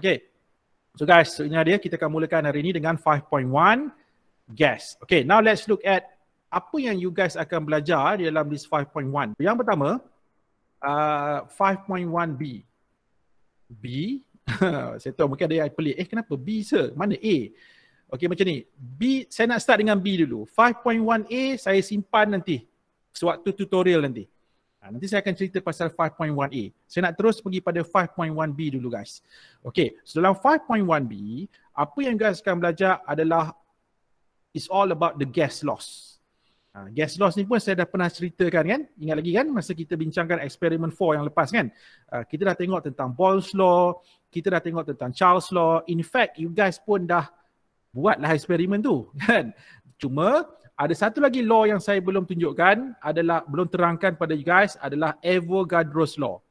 Okay. So guys, so ini dia, kita akan mulakan hari ini dengan 5.1 gas. Okay, now let's look at apa yang you guys akan belajar di dalam this 5.1. Yang pertama, 5.1b. B, saya tahu mungkin ada yang pelik. Kenapa B sir? Mana A? Okay, macam ni. B, saya nak start dengan B dulu. 5.1a saya simpan nanti. Sewaktu tutorial nanti. Nanti saya akan cerita pasal 5.1a. Saya nak terus pergi pada 5.1b dulu guys. Okay, so dalam 5.1b, apa yang guys akan belajar adalah it's all about the gas loss. Gas loss ni pun saya dah pernah ceritakan kan. Ingat lagi kan masa kita bincangkan eksperimen 4 yang lepas kan. Kita dah tengok tentang Boyle's law, kita dah tengok tentang Charles law. In fact, you guys pun dah buatlah eksperimen tu kan. Cuma ada satu lagi law yang saya belum tunjukkan, adalah belum terangkan pada you guys, adalah Avogadro's law.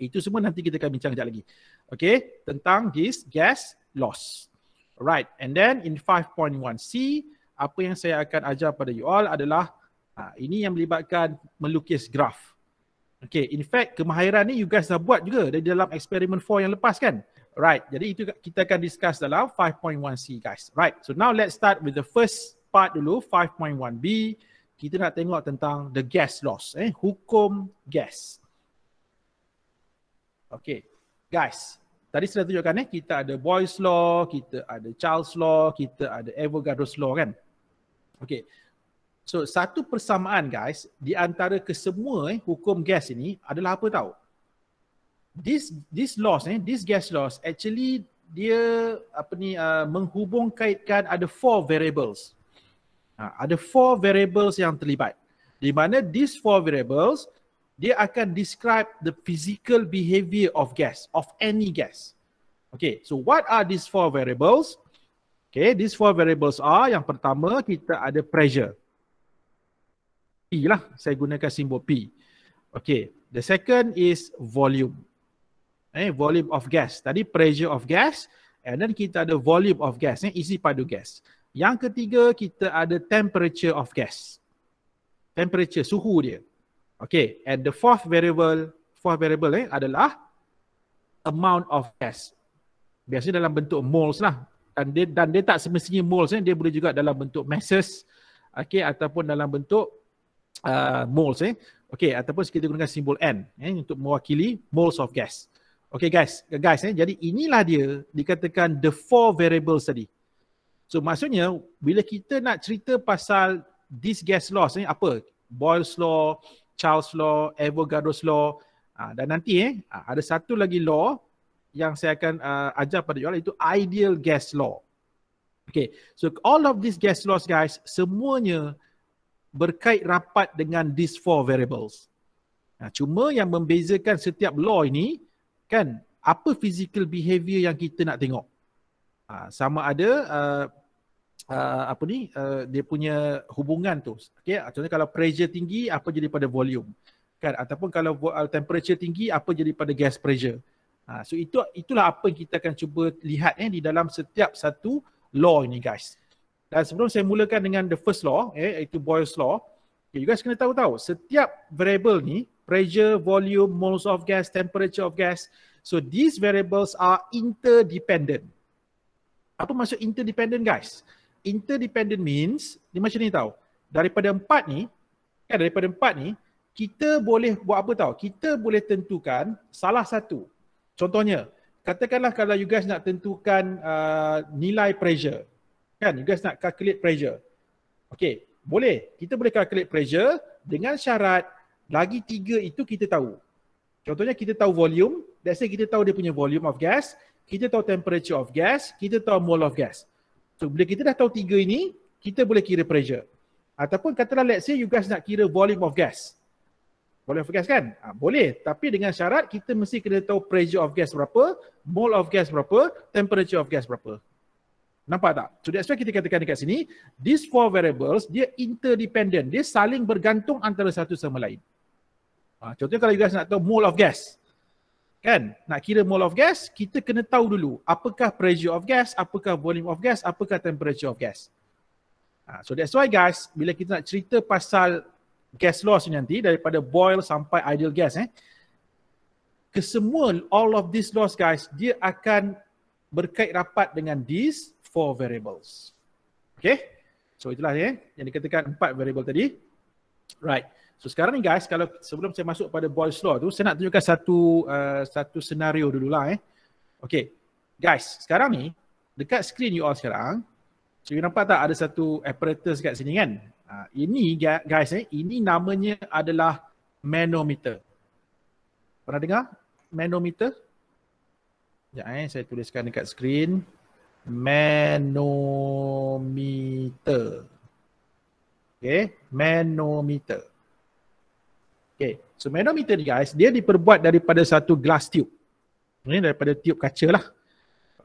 Itu semua nanti kita akan bincang sekejap lagi. Okay, tentang this gas loss. Alright, and then in 5.1c, apa yang saya akan ajar pada you all adalah ini yang melibatkan melukis graf. Okay, in fact kemahiran ni you guys dah buat juga dari dalam eksperimen 4 yang lepas kan. Right, jadi itu kita akan discuss dalam 5.1c guys. Right, so now let's start with the first part dulu, 5.1b. Kita nak tengok tentang the gas loss, hukum gas. Okay, guys. Tadi saya tunjukkan kita ada Boyle's law, kita ada Charles law, kita ada Avogadro's law kan. Okay, so satu persamaan guys di antara kesemua hukum gas ini adalah apa tahu? This loss, this gas loss actually dia menghubung kaitkan ada 4 variables. Ada 4 variables yang terlibat. Di mana these 4 variables dia akan describe the physical behavior of gas, of any gas. Okay, so what are these 4 variables? Okay, these 4 variables are, yang pertama kita ada pressure. P lah, saya gunakan simbol P. Okay, the second is volume. Volume of gas. Tadi pressure of gas, and then kita ada volume of gas, isi padu gas. Yang ketiga kita ada temperature of gas. Temperature, suhu dia. Okay, and the fourth variable adalah amount of gas. Biasanya dalam bentuk moles lah. Dan dia tak semestinya moles, dia boleh juga dalam bentuk masses, okay, ataupun dalam bentuk moles. Okay, ataupun kita gunakan simbol N untuk mewakili moles of gas. Okay guys, jadi inilah dia dikatakan the 4 variables tadi. So maksudnya bila kita nak cerita pasal this gas loss, apa? Boyle's law, Charles law, Avogadro's law, dan nanti ada satu lagi law yang saya akan ajar pada you all, itu ideal gas law. Okay, so all of these gas laws guys, semuanya berkait rapat dengan these 4 variables. Cuma yang membezakan setiap law ini kan, apa physical behavior yang kita nak tengok. Sama ada dia punya hubungan tu. Okay, contohnya kalau pressure tinggi, apa jadi pada volume. Kan, ataupun kalau temperature tinggi, apa jadi pada gas pressure. So itulah apa yang kita akan cuba lihat di dalam setiap satu law ini guys. Dan sebelum saya mulakan dengan the first law, iaitu Boyle's law, you guys kena tahu setiap variable ni, pressure, volume, moles of gas, temperature of gas, so these variables are interdependent. Apa maksud interdependent guys? Interdependent means, dia macam ni tahu. Daripada 4 ni, kita boleh buat apa tahu? Kita boleh tentukan salah satu. Contohnya, katakanlah kalau you guys nak tentukan nilai pressure. Kan, you guys nak calculate pressure. Okay, boleh. Kita boleh calculate pressure dengan syarat lagi 3 itu kita tahu. Contohnya kita tahu volume. Let's say kita tahu dia punya volume of gas. Kita tahu temperature of gas. Kita tahu mole of gas. So, bila kita dah tahu 3 ini, kita boleh kira pressure. Ataupun katalah let's say you guys nak kira volume of gas. Volume of gas kan? Boleh. Tapi dengan syarat kita mesti kena tahu pressure of gas berapa, mole of gas berapa, temperature of gas berapa. Nampak tak? So that's why kita katakan dekat sini, these 4 variables, dia interdependent. Dia saling bergantung antara satu sama lain. Contohnya kalau you guys nak tahu mole of gas. Kan? Nak kira mole of gas, kita kena tahu dulu apakah pressure of gas, apakah volume of gas, apakah temperature of gas. So that's why guys, bila kita nak cerita pasal gas loss ni nanti, daripada Boyle sampai ideal gas, kesemua all of these laws guys, dia akan berkait rapat dengan these 4 variables. Okay, so itulah yang dikatakan 4 variable tadi. Right, so sekarang ni guys, kalau sebelum saya masuk pada Boyle's law tu, saya nak tunjukkan satu senario dululah. Okay, guys, sekarang ni dekat screen you all sekarang, so you nampak tak ada satu apparatus kat sini kan? Ini guys, ini namanya adalah manometer. Pernah dengar manometer? Sekejap saya tuliskan dekat screen. Manometer. Okay, manometer. Okay, so manometer ni guys, dia diperbuat daripada satu glass tube. Ini daripada tube kaca lah.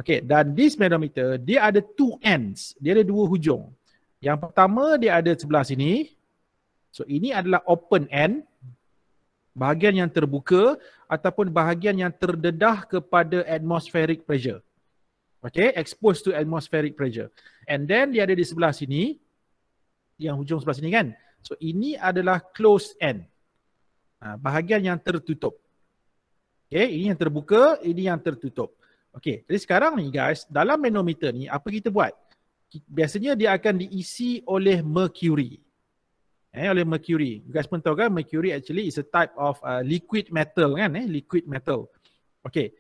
Okay, dan this manometer, dia ada 2 ends. Dia ada 2 hujung. Yang pertama, dia ada sebelah sini. So, ini adalah open end. Bahagian yang terbuka ataupun bahagian yang terdedah kepada atmospheric pressure. Okay, exposed to atmospheric pressure. And then dia ada di sebelah sini, yang hujung sebelah sini kan. So ini adalah closed end. Bahagian yang tertutup. Okay, ini yang terbuka, ini yang tertutup. Okay, jadi sekarang ni guys, dalam manometer ni apa kita buat? Biasanya dia akan diisi oleh mercury. Oleh mercury. You guys pun tahu kan, mercury actually is a type of liquid metal kan, liquid metal. Okay,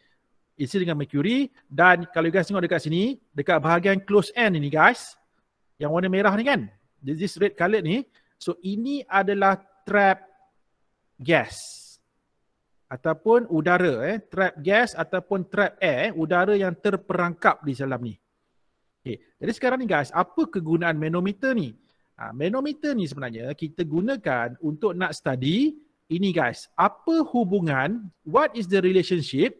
isi dengan mercury. Dan kalau you guys tengok dekat sini, dekat bahagian close end ini guys, yang warna merah ni kan, this red colour ni, so ini adalah trap gas ataupun udara, trap gas ataupun trap air, udara yang terperangkap di dalam ni. Okay, jadi sekarang ni guys, apa kegunaan manometer ni? Manometer ni sebenarnya kita gunakan untuk nak study ini guys, apa hubungan, what is the relationship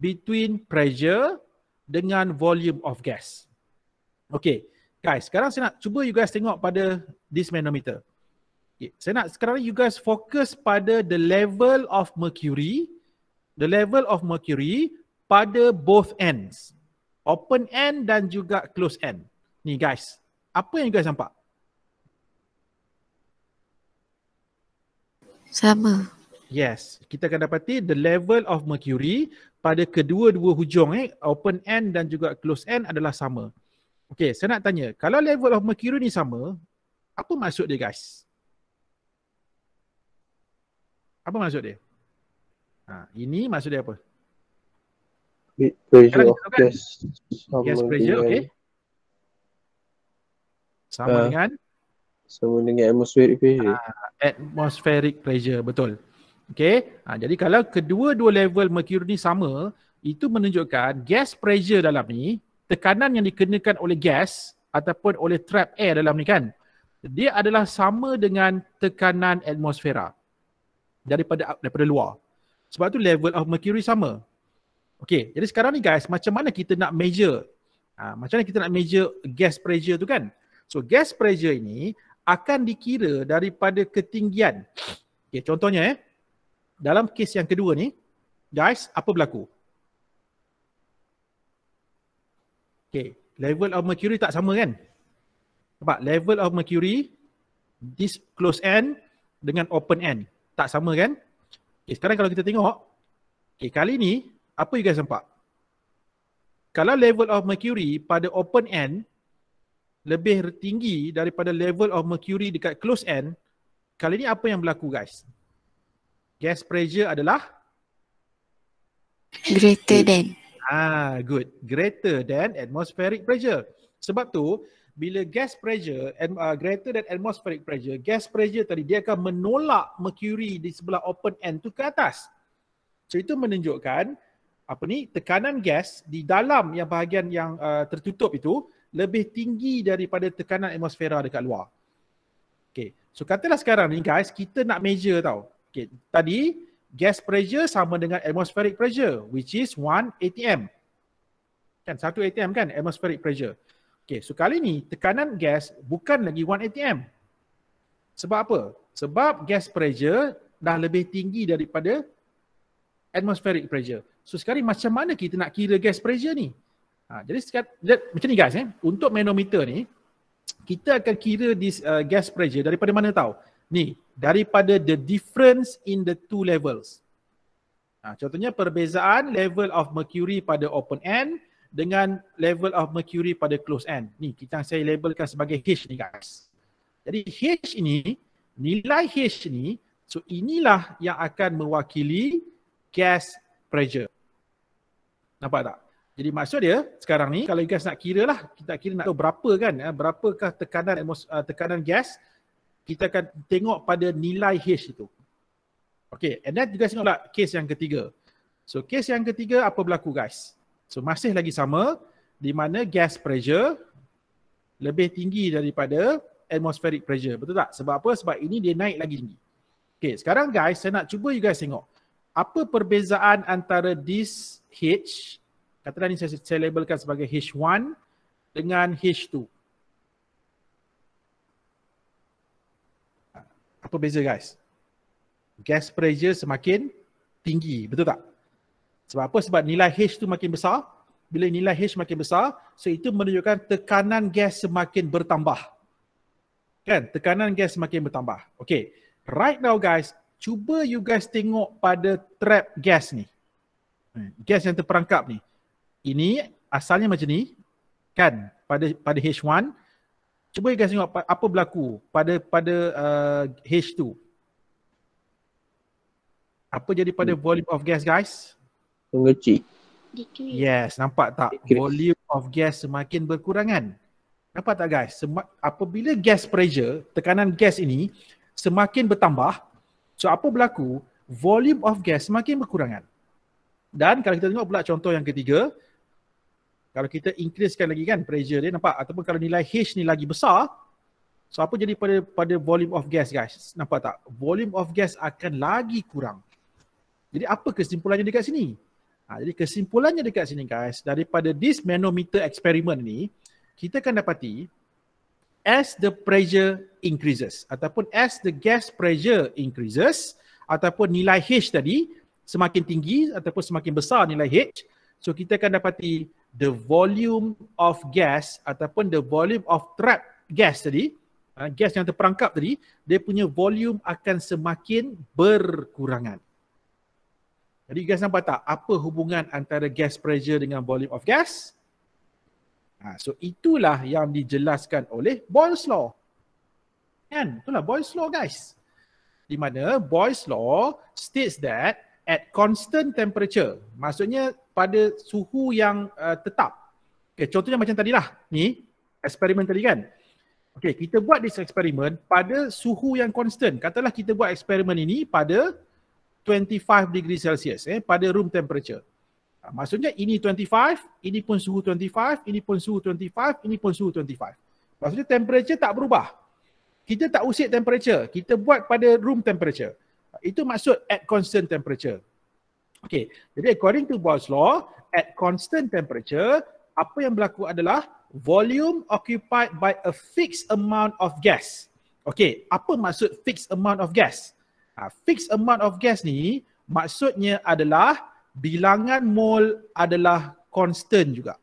between pressure dengan volume of gas. Okay, guys, sekarang saya nak cuba you guys tengok pada this manometer. Okay, saya nak sekarang you guys fokus pada the level of mercury pada both ends. Open end dan juga close end. Ni guys, apa yang you guys nampak? Sama. Yes, kita akan dapati the level of mercury pada kedua-dua hujung open end dan juga close end adalah sama. Okey, saya nak tanya, kalau level of mercury ni sama, apa maksud dia guys? Apa maksud dia? Ini maksud dia apa? Pressure of gas. Gas pressure, okey. Sama dengan? Sama dengan atmospheric pressure. Atmospheric pressure, betul. Okay, jadi kalau kedua-dua level mercury ni sama, itu menunjukkan gas pressure dalam ni, tekanan yang dikenakan oleh gas ataupun oleh trap air dalam ni kan, dia adalah sama dengan tekanan atmosfera daripada luar. Sebab tu level of mercury sama. Okay, jadi sekarang ni guys, macam mana kita nak measure? Macam mana kita nak measure gas pressure tu kan? So gas pressure ini akan dikira daripada ketinggian. Okay, contohnya dalam kes yang kedua ni, guys, apa berlaku? Okay, level of mercury tak sama kan? Nampak? Level of mercury, this close end dengan open end. Tak sama kan? Okay, sekarang kalau kita tengok, okay, kali ni, apa you guys nampak? Kalau level of mercury pada open end lebih tinggi daripada level of mercury dekat close end, kali ni apa yang berlaku guys? Gas pressure adalah? Greater than. Good. Greater than atmospheric pressure. Sebab tu, bila gas pressure greater than atmospheric pressure, gas pressure tadi dia akan menolak mercury di sebelah open end tu ke atas. So itu menunjukkan tekanan gas di dalam yang bahagian yang tertutup itu lebih tinggi daripada tekanan atmosfera dekat luar. Okay, so katalah sekarang ni guys, kita nak measure tau. Okay, tadi gas pressure sama dengan atmospheric pressure, which is 1 atm. Kan, 1 atm kan atmospheric pressure. Okay, so kali ni tekanan gas bukan lagi 1 atm. Sebab apa? Sebab gas pressure dah lebih tinggi daripada atmospheric pressure. So sekarang macam mana kita nak kira gas pressure ni? Jadi macam ni guys, untuk manometer ni, kita akan kira this gas pressure daripada mana tahu? Ni, daripada the difference in the two levels. Contohnya perbezaan level of mercury pada open end dengan level of mercury pada close end. Ni kita saya labelkan sebagai H ni guys. Jadi H ini, nilai H ni, so inilah yang akan mewakili gas pressure. Nampak tak? Jadi maksud dia sekarang ni kalau you guys nak kira lah, kita kira nak tahu berapa kan, berapakah tekanan gas, kita akan tengok pada nilai H itu. Okay, and then juga tengok pula case yang ketiga. So case yang ketiga apa berlaku guys? So masih lagi sama, di mana gas pressure lebih tinggi daripada atmospheric pressure. Betul tak? Sebab apa? Sebab ini dia naik lagi tinggi. Okay, sekarang guys saya nak cuba you guys tengok. Apa perbezaan antara this H, katalah ni saya labelkan sebagai H1 dengan H2. Apa beza guys? Gas pressure semakin tinggi, betul tak? Sebab apa? Sebab nilai H tu makin besar. Bila nilai H makin besar, so itu menunjukkan tekanan gas semakin bertambah. Kan? Tekanan gas semakin bertambah. Okay. Right now guys, cuba you guys tengok pada trap gas ni. Gas yang terperangkap ni. Ini asalnya macam ni. Kan? Pada H1. Cuba you guys tengok apa berlaku pada H2. Apa jadi pada volume of gas guys? Mengecil. Yes, nampak tak? Volume of gas semakin berkurangan. Nampak tak guys? Apabila gas pressure, tekanan gas ini semakin bertambah, so apa berlaku? Volume of gas semakin berkurangan. Dan kalau kita tengok pula contoh yang ketiga, kalau kita increasekan lagi kan pressure dia, nampak? Ataupun kalau nilai H ni lagi besar, so apa jadi pada volume of gas guys? Nampak tak? Volume of gas akan lagi kurang. Jadi apa kesimpulannya dekat sini? Jadi kesimpulannya dekat sini guys, daripada this manometer experiment ni, kita akan dapati as the pressure increases ataupun as the gas pressure increases ataupun nilai H tadi semakin tinggi ataupun semakin besar nilai H, so kita akan dapati the volume of gas ataupun the volume of trap gas tadi, gas yang terperangkap tadi, dia punya volume akan semakin berkurangan. Jadi guys nampak tak apa hubungan antara gas pressure dengan volume of gas? So itulah yang dijelaskan oleh Boyle's Law. Kan? Itulah Boyle's Law guys. Di mana Boyle's Law states that at constant temperature, maksudnya pada suhu yang tetap. Okay, contohnya macam tadilah, ni eksperimen tadi kan. Okay, kita buat this eksperimen pada suhu yang constant. Katalah kita buat eksperimen ini pada 25 degree Celsius, pada room temperature. Maksudnya ini 25, ini pun suhu 25, ini pun suhu 25, ini pun suhu 25. Maksudnya temperature tak berubah. Kita tak usik temperature, kita buat pada room temperature. Itu maksud at constant temperature. Okay, jadi according to Boyle's Law, at constant temperature, apa yang berlaku adalah volume occupied by a fixed amount of gas. Okay, apa maksud fixed amount of gas? Fixed amount of gas ni maksudnya adalah bilangan mol adalah constant juga.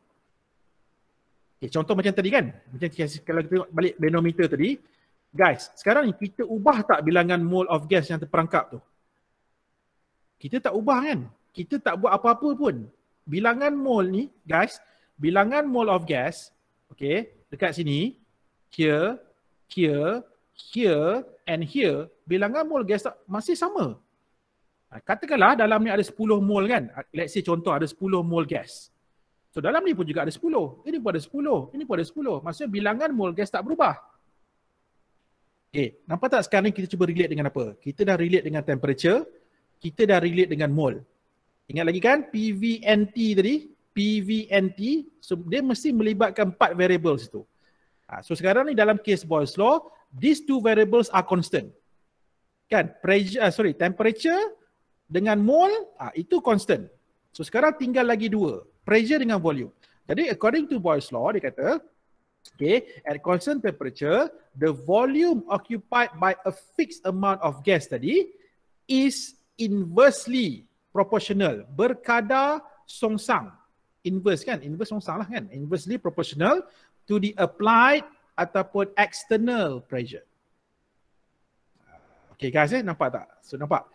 Okay, contoh macam tadi kan, macam kalau kita tengok balik manometer tadi, guys, sekarang ni kita ubah tak bilangan mol of gas yang terperangkap tu? Kita tak ubah kan? Kita tak buat apa-apa pun. Bilangan mol ni, guys, bilangan mol of gas, okay, dekat sini, here, here, here and here, bilangan mol gas masih sama. Katakanlah dalam ni ada 10 mol kan. Let's say contoh ada 10 mol gas. So dalam ni pun juga ada 10. Ini pun ada 10. Ini pun ada 10. Maksudnya bilangan mol gas tak berubah. Okay, nampak tak sekarang kita cuba relate dengan apa? Kita dah relate dengan temperature. Kita dah relate dengan mol. Ingat lagi kan PVNT tadi? PVNT. So dia mesti melibatkan 4 variables itu. So sekarang ni dalam case Boyle's Law, these 2 variables are constant. Kan? Temperature dengan mol, itu constant. So sekarang tinggal lagi 2, pressure dengan volume. Jadi according to Boyle's Law, dia kata, okay, at constant temperature, the volume occupied by a fixed amount of gas tadi is inversely proportional, berkadar songsang. Inverse kan? Inverse songsang lah kan? Inversely proportional to the applied ataupun external pressure. Okay guys, nampak tak? So nampak?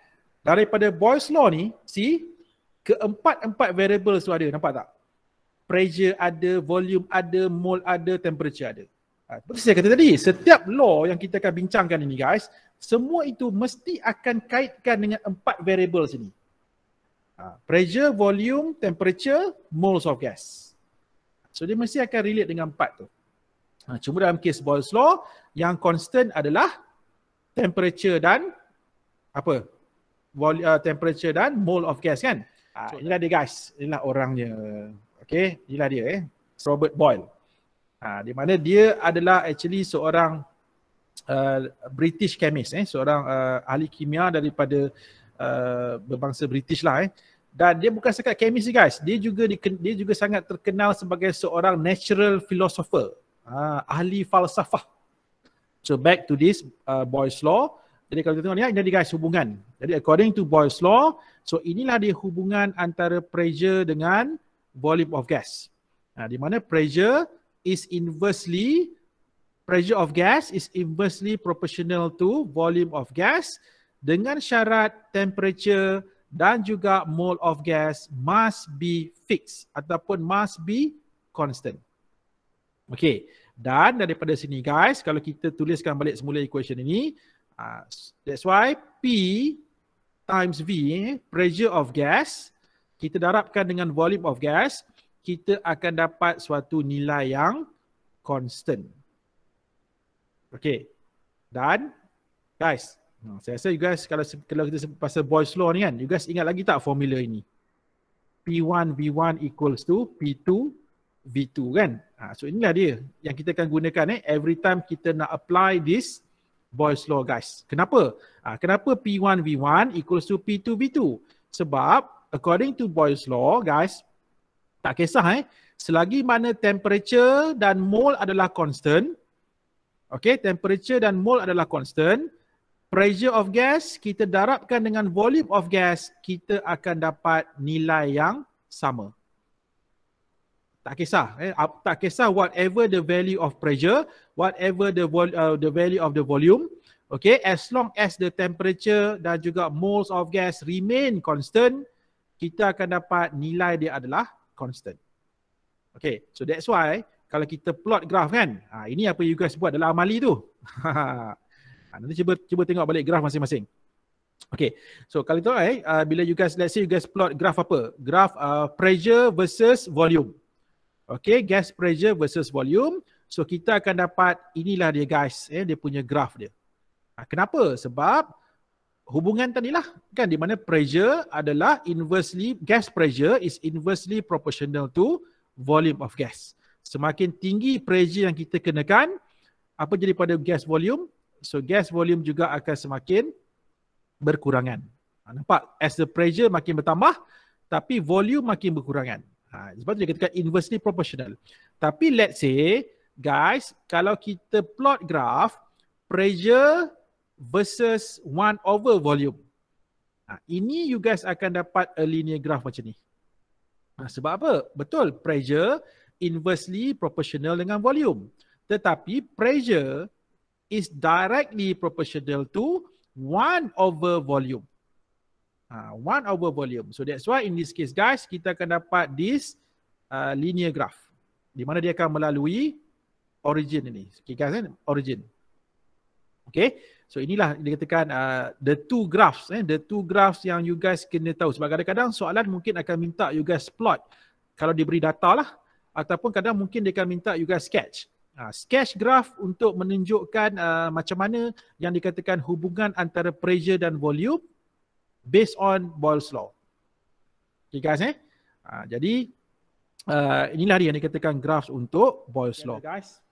Daripada Boyle's law ni, see, keempat-empat variables tu ada, nampak tak? Pressure ada, volume ada, mole ada, temperature ada. Seperti saya kata tadi, setiap law yang kita akan bincangkan ini guys, semua itu mesti akan kaitkan dengan 4 variables ini. Pressure, volume, temperature, moles of gas. So dia mesti akan relate dengan 4 tu. Cuma dalam kes Boyle's law, yang constant adalah temperature dan apa? Temperature dan mole of gas kan? Inilah dia guys, inilah orangnya. Okay, inilah dia Robert Boyle. Di mana dia adalah actually seorang British chemist, seorang ahli kimia daripada berbangsa British lah. Dan dia bukan sekat chemist guys, dia juga sangat terkenal sebagai seorang natural philosopher, ahli falsafah. So back to this Boyle's law. Jadi kalau kita tengok ni, ini guys hubungan. Jadi according to Boyle's law, so inilah dia hubungan antara pressure dengan volume of gas. Di mana pressure of gas is inversely proportional to volume of gas dengan syarat temperature dan juga mole of gas must be fixed ataupun must be constant. Okay, dan daripada sini guys, kalau kita tuliskan balik semula equation ini, that's why P times V, pressure of gas, kita darabkan dengan volume of gas, kita akan dapat suatu nilai yang constant. Okay. Dan guys, saya rasa you guys kalau kita sebut pasal Boyle's law ni kan, you guys ingat lagi tak formula ini? P1 V1 equals to P2 V2 kan? So inilah dia yang kita akan gunakan every time kita nak apply this Boyle's law guys. Kenapa? Kenapa P1 V1 equals to P2 V2? Sebab according to Boyle's law guys, tak kisah selagi mana temperature dan mole adalah constant, okay, temperature dan mole adalah constant, pressure of gas kita darabkan dengan volume of gas, kita akan dapat nilai yang sama. Tak kisah, tak kisah whatever the value of pressure, whatever the value of the volume, okay, as long as the temperature dan juga moles of gas remain constant, kita akan dapat nilai dia adalah constant. Okay, so that's why kalau kita plot graph kan, ini apa you guys buat dalam amali tu. Nanti cuba tengok balik graph masing-masing. Okay, so kalau tu bila you guys, let's say you guys plot graph apa? Graph pressure versus volume. Okay, gas pressure versus volume. So kita akan dapat inilah dia guys, dia punya graph dia. Kenapa? Sebab hubungan tadilah kan, di mana pressure adalah gas pressure is inversely proportional to volume of gas. Semakin tinggi pressure yang kita kenakan, apa jadi pada gas volume? So gas volume juga akan semakin berkurangan. Nampak? As the pressure makin bertambah, tapi volume makin berkurangan. Sebab tu dia katakan inversely proportional. Tapi let's say, guys, kalau kita plot graph pressure versus 1 over volume. Ini you guys akan dapat a linear graph macam ni. Sebab apa? Betul, pressure inversely proportional dengan volume. Tetapi pressure is directly proportional to 1 over volume. 1 over volume. So that's why in this case guys, kita akan dapat this linear graph. Di mana dia akan melalui origin ini. Okay guys, origin. Okay. So inilah dikatakan the two graphs yang you guys kena tahu. Sebab kadang-kadang soalan mungkin akan minta you guys plot kalau diberi data lah, ataupun kadang mungkin dia akan minta you guys sketch. Sketch graph untuk menunjukkan macam mana yang dikatakan hubungan antara pressure dan volume based on Boyle's law. Okay guys jadi inilah dia yang dikatakan graphs untuk Boyle's law. Guys.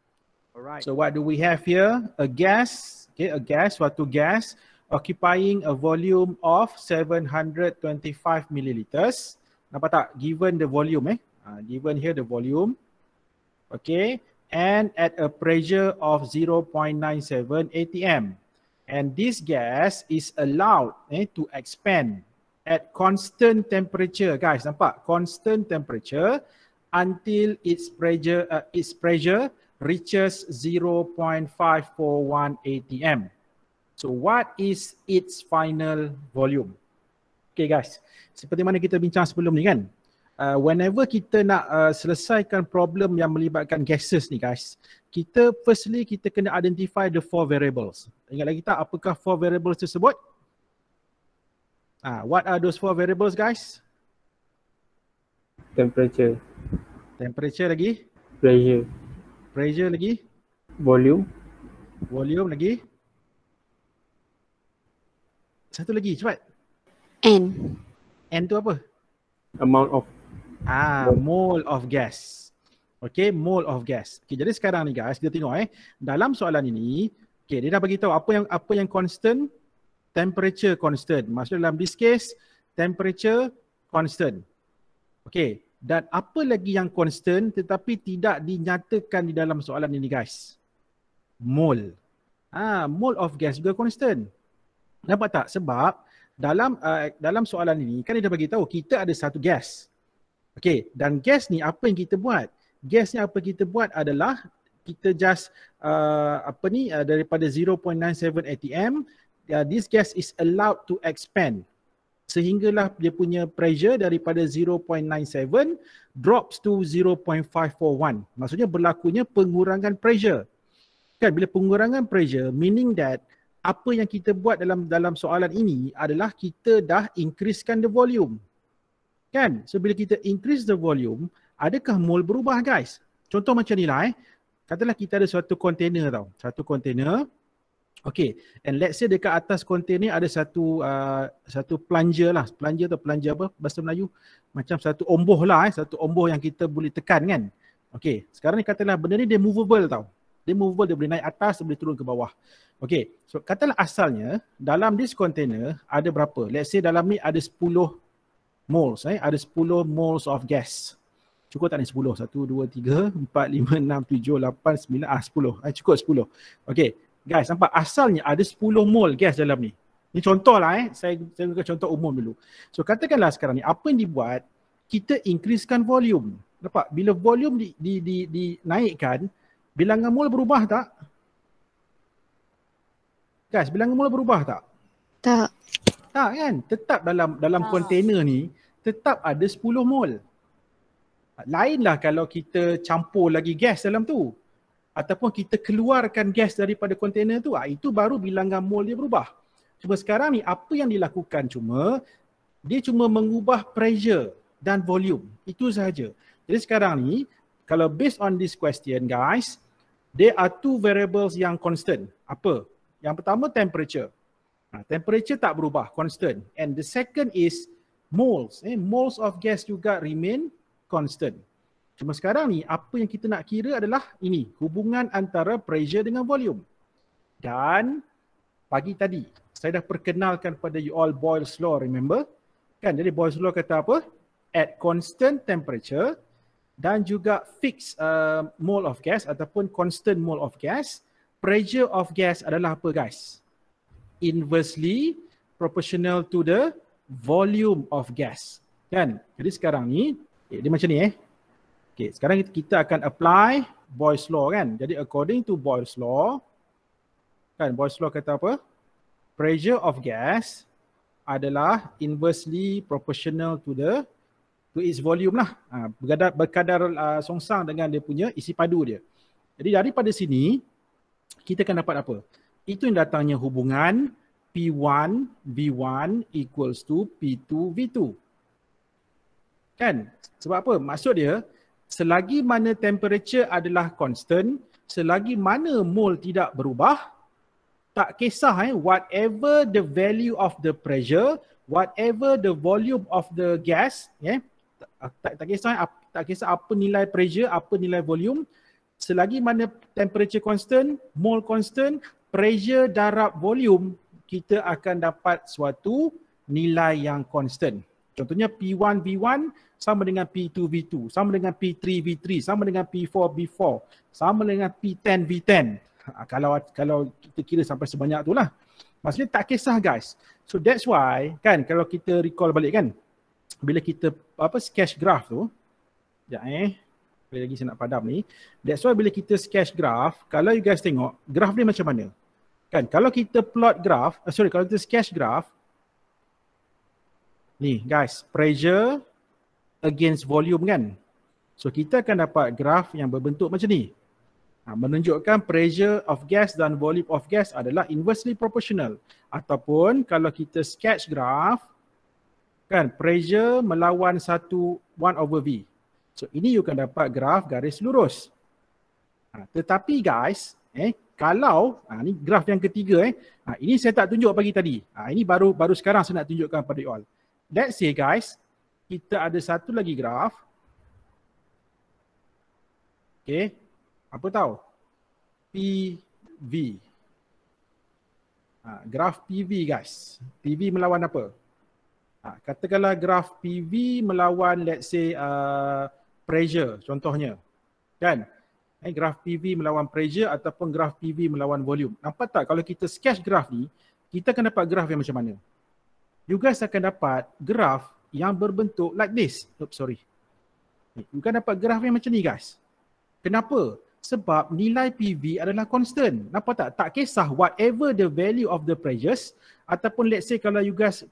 Alright. So what do we have here? A gas, suatu gas occupying a volume of 725 milliliters. Nampak tak? Given the volume given here the volume. Okay, and at a pressure of 0.97 atm. And this gas is allowed to expand at constant temperature, guys. Nampak? Constant temperature until its pressure reaches 0.541 atm. So what is its final volume? Okay guys, seperti mana kita bincang sebelum ni kan, whenever kita nak selesaikan problem yang melibatkan gases ni guys, kita firstly kita kena identify the 4 variables. Ingat lagi tak apakah 4 variables tersebut? What are those 4 variables guys? Temperature. Temperature lagi? Pressure. Pressure lagi? Volume. Volume lagi? Satu lagi, cepat. N. N tu apa? Amount of. Mole of gas. Okay, mole of gas. Okay, jadi sekarang ni guys, kita tengok dalam soalan ini, okay, dia dah bagi tahu apa yang constant, temperature constant. Maksudnya dalam this case, temperature constant. Okay, dan apa lagi yang constant tetapi tidak dinyatakan di dalam soalan ini guys? Mole. Mole of gas juga constant. Nampak tak? Sebab dalam soalan ini kan dia dah bagi tahu kita ada satu gas. Okey, dan gas ni apa yang kita buat? Gas ni apa kita buat adalah kita just daripada 0.97 atm, this gas is allowed to expand. Sehinggalah dia punya pressure daripada 0.97 drops to 0.541. Maksudnya berlakunya pengurangan pressure. Kan bila pengurangan pressure meaning that apa yang kita buat dalam soalan ini adalah kita dah increasekan the volume. Kan? So bila kita increase the volume, adakah mole berubah guys? Contoh macam ni lah Katalah kita ada suatu container tau. Satu container. Okay. And let's say dekat atas container ada satu plunger lah. Plunger atau plunger apa bahasa Melayu? Macam satu omboh lah Satu omboh yang kita boleh tekan kan. Okay. Sekarang ni katalah benda ni dia movable tau. Dia movable, dia boleh naik atas, dia boleh turun ke bawah. Okay, so katalah asalnya dalam this container ada berapa? Let's say dalam ni ada 10 moles. Ada 10 moles of gas. Cukup tak ni 10? 1, 2, 3, 4, 5, 6, 7, 8, 9, 10. Cukup 10. Okay, guys nampak asalnya ada 10 mole gas dalam ni. Ni contoh lah saya gunakan contoh umum dulu. So katakanlah sekarang ni apa yang dibuat, kita increasekan volume. Nampak? Bila volume dinaikkan, bilangan mole berubah tak? Guys, bilangan mole berubah tak? Tak. Tak kan? Tetap dalam container ni, tetap ada 10 mole. Lainlah kalau kita campur lagi gas dalam tu. Ataupun kita keluarkan gas daripada container tu. Itu baru bilangan mole dia berubah. Cuma sekarang ni apa yang dilakukan dia cuma mengubah pressure dan volume. Itu sahaja. Jadi sekarang ni, kalau based on this question guys, there are 2 variables yang constant. Apa? Yang pertama temperature. Temperature tak berubah, constant. And the second is moles. Moles of gas juga remain constant. Cuma sekarang ni apa yang kita nak kira adalah ini, hubungan antara pressure dengan volume. Dan pagi tadi saya dah perkenalkan pada you all Boyle's law, remember? Kan, jadi Boyle's law kata apa? At constant temperature dan juga fixed mole of gas ataupun constant mole of gas, pressure of gas adalah apa guys? Inversely proportional to the volume of gas. Kan? Jadi sekarang ni, dia macam ni Okay, sekarang kita akan apply Boyle's law kan? Jadi according to Boyle's law, kan Boyle's law kata apa? Pressure of gas adalah inversely proportional to its volume lah. Berkadar songsang dengan dia punya isi padu dia. Jadi daripada sini, kita akan dapat apa? Itu yang datangnya hubungan P1 V1 equals to P2 V2. Kan? Sebab apa? Maksud dia, selagi mana temperature adalah constant, selagi mana mole tidak berubah, tak kisah whatever the value of the pressure, whatever the volume of the gas, tak kisah apa nilai pressure, apa nilai volume, selagi mana temperature constant, mole constant, pressure darab volume, kita akan dapat suatu nilai yang constant. Contohnya P1 V1 sama dengan P2 V2, sama dengan P3 V3, sama dengan P4 V4, sama dengan P10 V10. Kalau kita kira sampai sebanyak tu lah. Maksudnya tak kisah guys. So that's why kan kalau kita recall balik kan, bila kita sketch graph tu, lagi saya nak padam ni. That's why bila kita sketch graph, kalau you guys tengok, graph dia macam mana? Kan, kalau kita plot graph, kalau kita sketch graph, Ni guys, pressure against volume kan. So kita akan dapat graf yang berbentuk macam ni. Menunjukkan pressure of gas dan volume of gas adalah inversely proportional. Ataupun kalau kita sketch graph, kan, pressure melawan 1/V. So ini you akan dapat graf garis lurus. Tetapi guys, kalau, ni graf yang ketiga, ini saya tak tunjuk pagi tadi. Ini baru sekarang saya nak tunjukkan pada you all. Let's say guys, kita ada satu lagi graf. Okay, apa tahu? PV. Graf PV guys. PV melawan apa? Katakanlah graf PV melawan let's say pressure contohnya. Kan? Graf PV melawan pressure ataupun graf PV melawan volume. Nampak tak kalau kita sketch graf ni, kita akan dapat graf yang macam mana? You guys akan dapat graf yang berbentuk like this. Oops, sorry. You akan dapat graf yang macam ni guys. Kenapa? Sebab nilai PV adalah constant. Nampak tak? Tak kisah whatever the value of the pressures ataupun let's say kalau you guys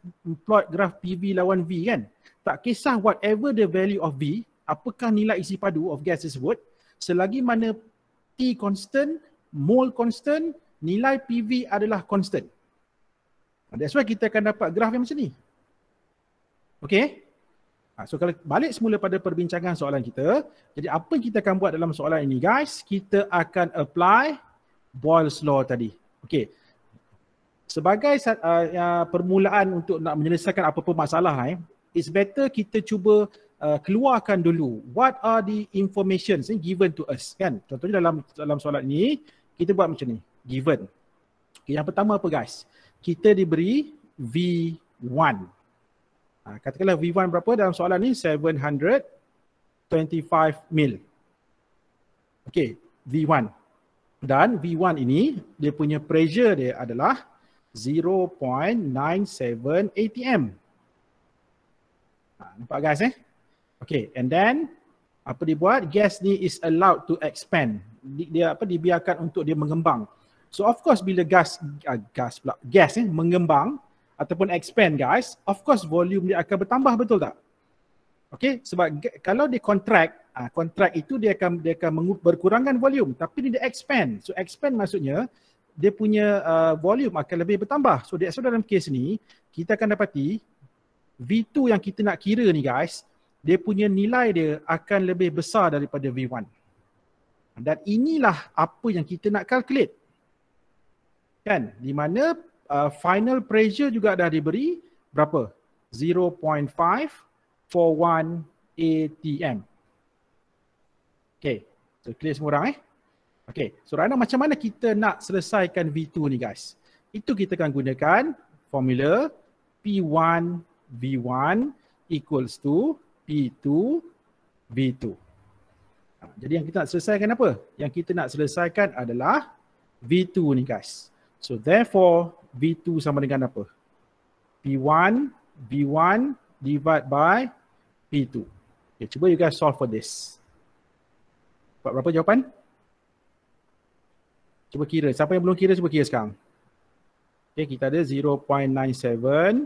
plot graf PV lawan V kan. Tak kisah whatever the value of V, apakah nilai isi padu of gas tersebut, selagi mana T constant, mole constant, nilai PV adalah constant. That's why kita akan dapat graf yang macam ni. Okay? So kalau balik semula pada perbincangan soalan kita, jadi apa yang kita akan buat dalam soalan ini guys? Kita akan apply Boyle's law tadi. Okay. Sebagai permulaan untuk nak menyelesaikan apa-apa masalah, it's better kita cuba keluarkan dulu what are the informations given to us kan. Contohnya dalam soalan ini kita buat macam ni, given. Okay, yang pertama apa guys? Kita diberi V1. Katakanlah V1 berapa dalam soalan ni? 725 mil. Okay, V1. Dan V1 ini dia punya pressure dia adalah 0.97 atm. Nampak guys Okay, and then apa dia buat? Gas ni is allowed to expand. Dia dibiarkan untuk dia mengembang. So of course bila gas mengembang ataupun expand guys, of course volume dia akan bertambah, betul tak? Okay, sebab kalau dia contract itu dia akan berkurangkan volume, tapi dia expand. So expand maksudnya dia punya volume akan lebih bertambah. So dalam kes ni kita akan dapati V2 yang kita nak kira ni guys, dia punya nilai dia akan lebih besar daripada V1. Dan inilah apa yang kita nak calculate. Kan? Di mana final pressure juga dah diberi berapa? 0.541 atm. Okay, so clear semua orang Okay, so Rana macam mana kita nak selesaikan V2 ni guys? Itu kita akan gunakan formula P1 V1 equals to P2 V2. Jadi yang kita nak selesaikan apa? Yang kita nak selesaikan adalah V2 ni guys. So therefore V2 sama dengan apa? P1 V1 divide by P2. Okay, cuba you guys solve for this. Berapa jawapan? Cuba kira. Siapa yang belum kira, cuba kira sekarang. Okay, kita ada 0.97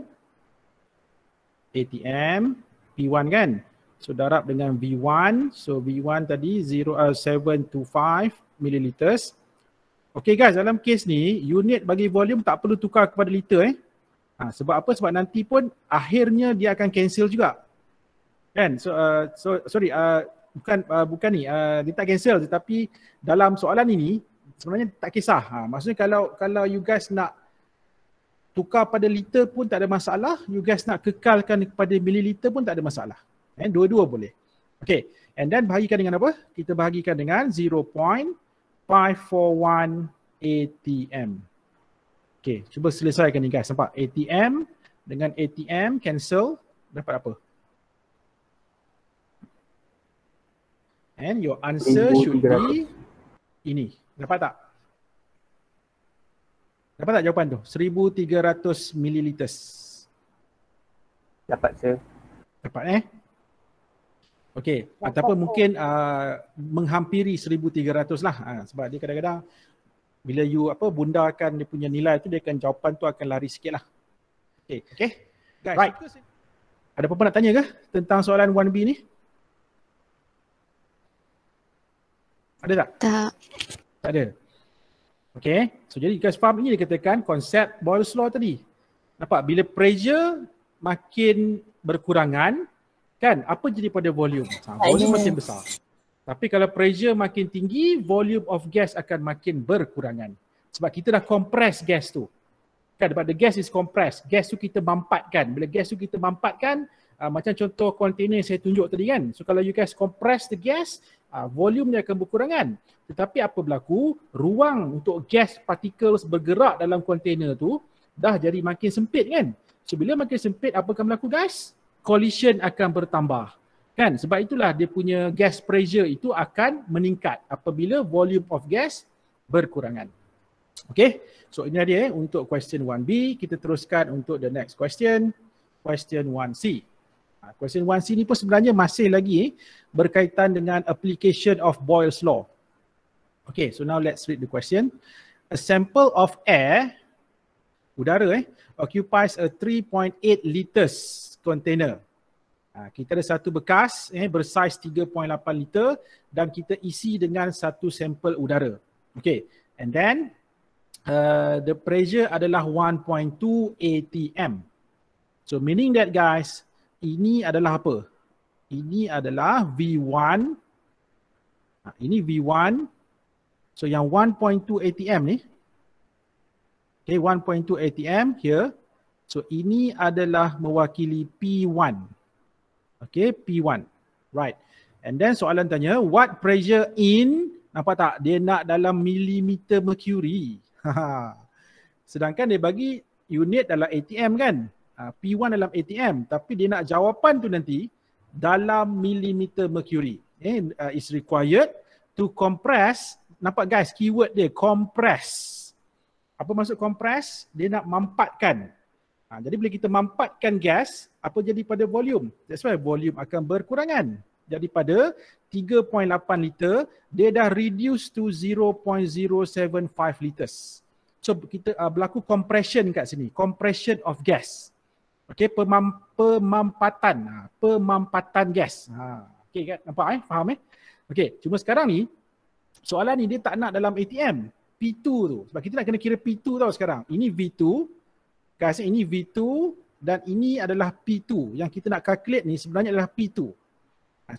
atm P1 kan? So darab dengan V1. So V1 tadi 725 milliliters. Okay guys, dalam kes ni unit bagi volume tak perlu tukar kepada liter sebab apa? Sebab nanti pun akhirnya dia akan cancel juga. Kan? Sorry, bukan ni, dia tak cancel, tetapi dalam soalan ini sebenarnya tak kisah. Maksudnya kalau you guys nak tukar pada liter pun tak ada masalah, you guys nak kekalkan kepada mililiter pun tak ada masalah. Dua-dua boleh. Okay, and then bahagikan dengan apa? Kita bahagikan dengan 0.541 atm. Okay, cuba selesaikan ni guys. Nampak? atm dengan atm cancel, dapat apa? And your answer should be ini. Dapat tak? Dapat tak jawapan tu? 1300 milliliters. Dapat sir. Dapat Okey, ataupun mungkin menghampiri 1300 lah. Sebab dia kadang-kadang bila you bundarkan dia punya nilai tu, dia akan jawapan tu akan lari sikit lah. Okey. Guys, right. Ada apa-apa nak tanya ke tentang soalan 1B ni? Ada tak? Tak. Tak ada. Okay, so jadi guys faham ini dikatakan konsep Boyle's law tadi. Nampak bila pressure makin berkurangan, kan apa jadi pada volume? Volume makin besar. Tapi kalau pressure makin tinggi, volume of gas akan makin berkurangan. Sebab kita dah compress gas tu. Kan, but the gas is compressed. Gas tu kita mampatkan. Bila gas tu kita mampatkan, macam contoh kontainer yang saya tunjuk tadi kan. So kalau you guys compress the gas, volume dia akan berkurangan. Tetapi apa berlaku? Ruang untuk gas particles bergerak dalam kontainer tu dah jadi makin sempit kan. So bila makin sempit, apa akan berlaku guys? Collision akan bertambah. Kan? Sebab itulah dia punya gas pressure itu akan meningkat apabila volume of gas berkurangan. Okay, so ini dia untuk question 1B. Kita teruskan untuk the next question. Question 1C. Question 1C ni pun sebenarnya masih lagi berkaitan dengan application of Boyle's law. Okay, so now let's read the question. A sample of air, udara occupies a 3.8 liters container. Kita ada satu bekas bersaiz 3.8 liter dan kita isi dengan satu sampel udara. Okay, and then the pressure adalah 1.2 atm. So meaning that guys, ini adalah apa? Ini adalah V1. Ini V1. So yang 1.2 atm ni. Okay, 1.2 atm here. So ini adalah mewakili P1. Okay, P1. Right. And then soalan tanya, what pressure in, nampak tak? Dia nak dalam milimeter mercury. Sedangkan dia bagi unit dalam ATM kan. P1 dalam ATM. Tapi dia nak jawapan tu nanti dalam milimeter mercury. Is required to compress. Nampak guys, keyword dia compress. Apa maksud compress? Dia nak mampatkan. Jadi bila kita mampatkan gas, apa jadi pada volume? That's why volume akan berkurangan. Jadi pada 3.8 liter, dia dah reduce to 0.075 liters. So kita berlaku compression kat sini. Compression of gas. Okay, pemampatan. Pemampatan gas. Okay, kan? Nampak faham Okay, cuma sekarang ni, soalan ni dia tak nak dalam ATM. P2 tu. Sebab kita nak kena kira P2 tau sekarang. Ini V2. Guys, ini V2 dan ini adalah P2. Yang kita nak calculate ni sebenarnya adalah P2.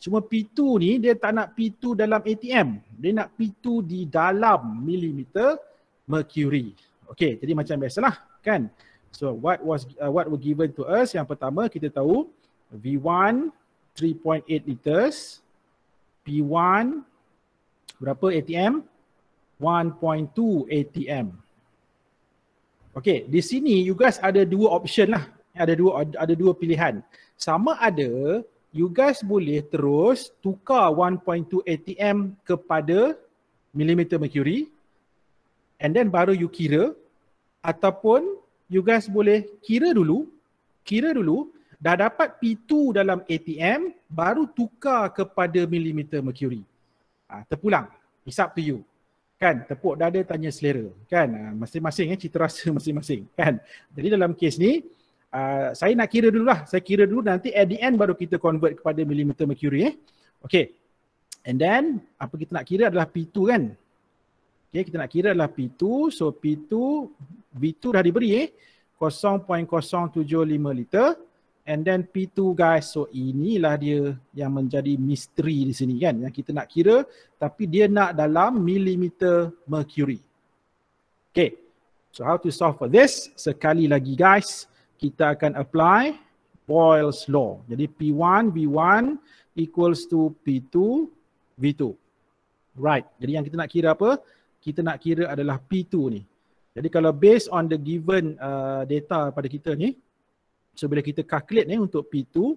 Cuma P2 ni dia tak nak P2 dalam ATM. Dia nak P2 di dalam milimeter mercury. Okay, jadi macam biasalah kan. So what were given to us? Yang pertama kita tahu V1 3.8 liters. P1 berapa ATM? 1.2 ATM. Okay, di sini you guys ada dua option lah. Ada dua pilihan. Sama ada you guys boleh terus tukar 1.2 ATM kepada milimeter mercury and then baru you kira, ataupun you guys boleh kira dulu, dah dapat P2 dalam ATM baru tukar kepada milimeter mercury. Terpulang. It's up to you. Kan, tepuk dada tanya selera. Kan, masing-masing cita rasa masing-masing. Kan. Jadi dalam kes ni, saya nak kira dulu lah. Saya kira dulu, nanti at the end baru kita convert kepada milimeter mercury. Okay. And then, apa kita nak kira adalah P2 kan. Okay, kita nak kira adalah P2. So P2, V2 dah diberi 0.075 liter. And then P2 guys, so inilah dia yang menjadi misteri di sini kan. Yang kita nak kira, tapi dia nak dalam milimeter mercury. Okay, so how to solve for this? Sekali lagi guys, kita akan apply Boyle's law. Jadi P1 V1 equals to P2 V2. Right, jadi yang kita nak kira apa? Kita nak kira adalah P2 ni. Jadi kalau based on the given data pada kita ni, so bila kita calculate ni untuk P2,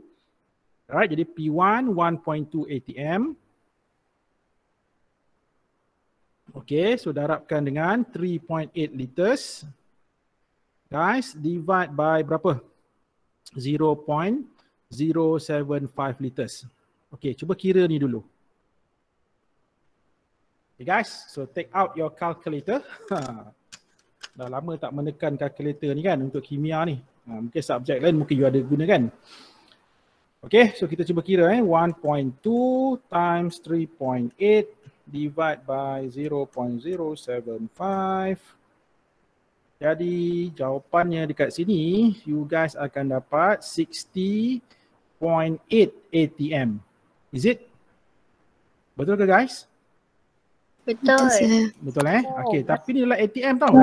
alright, jadi P1 1.2 ATM. Okay, so darabkan dengan 3.8 liters. Guys, divide by berapa? 0.075 liters. Okay, cuba kira ni dulu. Okay guys, so take out your calculator. Dah lama tak menekan kalkulator ni kan untuk kimia ni. Mungkin subjek lain mungkin you ada guna kan. Okay, so kita cuba kira 1.2 times 3.8 divide by 0.075. Jadi jawapannya dekat sini, you guys akan dapat 60.8 ATM. Is it? Betul ke guys? Betul, sir. Betul Okay, tapi ni adalah ATM tau.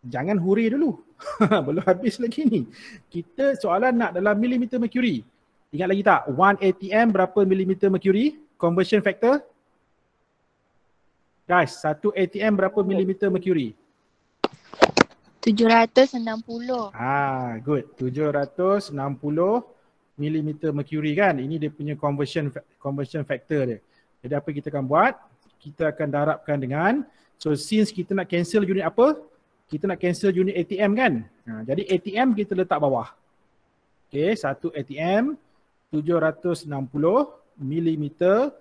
Jangan huri dulu. Belum habis lagi ni. Kita soalan nak dalam millimeter mercury. Ingat lagi tak? 1 ATM berapa millimeter mercury? Conversion factor? Guys, 1 ATM berapa millimeter mercury? 760. Good. 760 millimeter mercury kan. Ini dia punya conversion factor dia. Jadi apa kita akan buat? Kita akan darabkan dengan, so since kita nak cancel unit apa? Kita nak cancel unit ATM kan. Jadi ATM kita letak bawah. Okay, 1 ATM 760 millimeter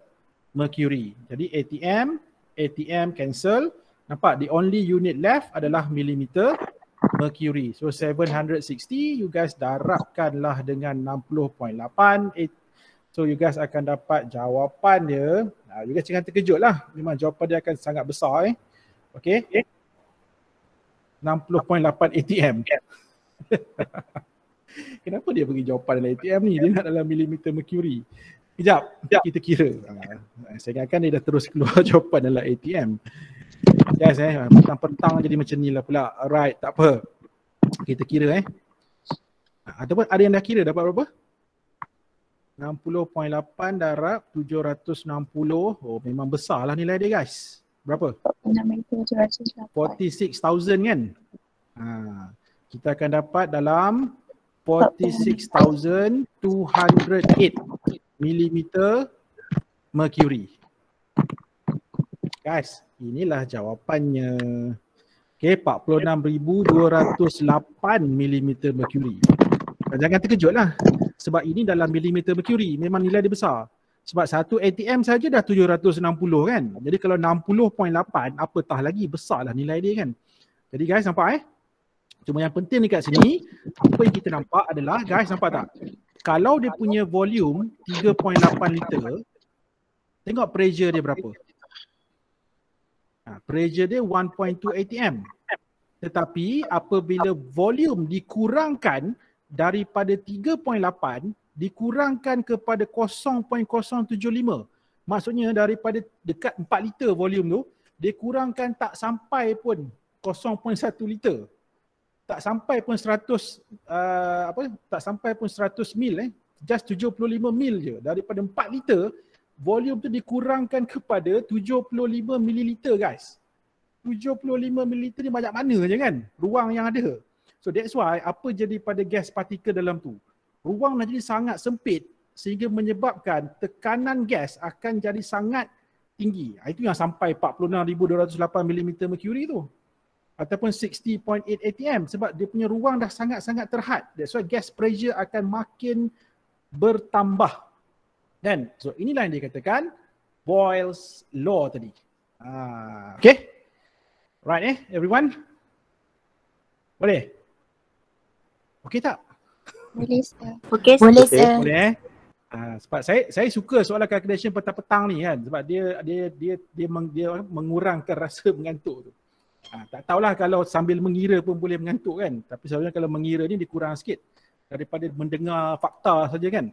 mercury. Jadi ATM cancel. Nampak, the only unit left adalah millimeter mercury. So 760, you guys darabkanlah dengan 60.8. So you guys akan dapat jawapan dia. You guys jangan terkejut lah. Memang jawapan dia akan sangat besar Okay. 60.8 ATM. Kenapa dia bagi jawapan dalam ATM ni? Dia nak dalam millimeter mercury. Kejap, kita kira. Saya ingatkan dia dah terus keluar jawapan dalam ATM. Guys petang-petang jadi macam ni lah pula. Alright, tak apa. Kita kira Ataupun ada yang dah kira dapat berapa? 60.8 darab 760. Oh, memang besar lah nilai dia guys. Berapa? 46,000 kan? Kita akan dapat dalam 46,208 millimeter mercury. Guys, inilah jawapannya. Okay, 46,208 millimeter mercury. Jangan terkejut lah. Sebab ini dalam millimeter mercury. Memang nilai dia besar. Sebab satu ATM saja dah 760 kan. Jadi kalau 60.8, apatah lagi, besar lah nilai dia kan. Jadi guys, nampak Cuma yang penting dekat sini, apa yang kita nampak adalah, guys nampak tak? Kalau dia punya volume 3.8 liter, tengok pressure dia berapa? Pressure dia 1.2 ATM. Tetapi apabila volume dikurangkan daripada 3.8, dikurangkan kepada 0.075. Maksudnya daripada dekat 4 liter volume tu, dia kurangkan tak sampai pun 0.1 liter. Tak sampai pun 100 tak sampai pun 100 mil just 75 mil je. Daripada 4 liter, volume tu dikurangkan kepada 75 mililiter guys. 75 mililiter ni banyak mana je kan ruang yang ada. So that's why apa jadi pada gas partikel dalam tu? Ruang dah jadi sangat sempit sehingga menyebabkan tekanan gas akan jadi sangat tinggi. Itu yang sampai 46,208 mm mercury tu. Ataupun 60.8 atm sebab dia punya ruang dah sangat-sangat terhad. That's why gas pressure akan makin bertambah. Dan so inilah yang dikatakan Boyle's law tadi. Okay? Right everyone? Boleh? Okay tak? Boleh, sir. Okay, boleh, sir. Boleh sebab saya suka soalan calculation petang-petang ni kan sebab dia mengurangkan rasa mengantuk tu. Tak tahulah kalau sambil mengira pun boleh mengantuk kan, tapi selalunya kalau mengira ni dikurang sikit daripada mendengar fakta saja kan.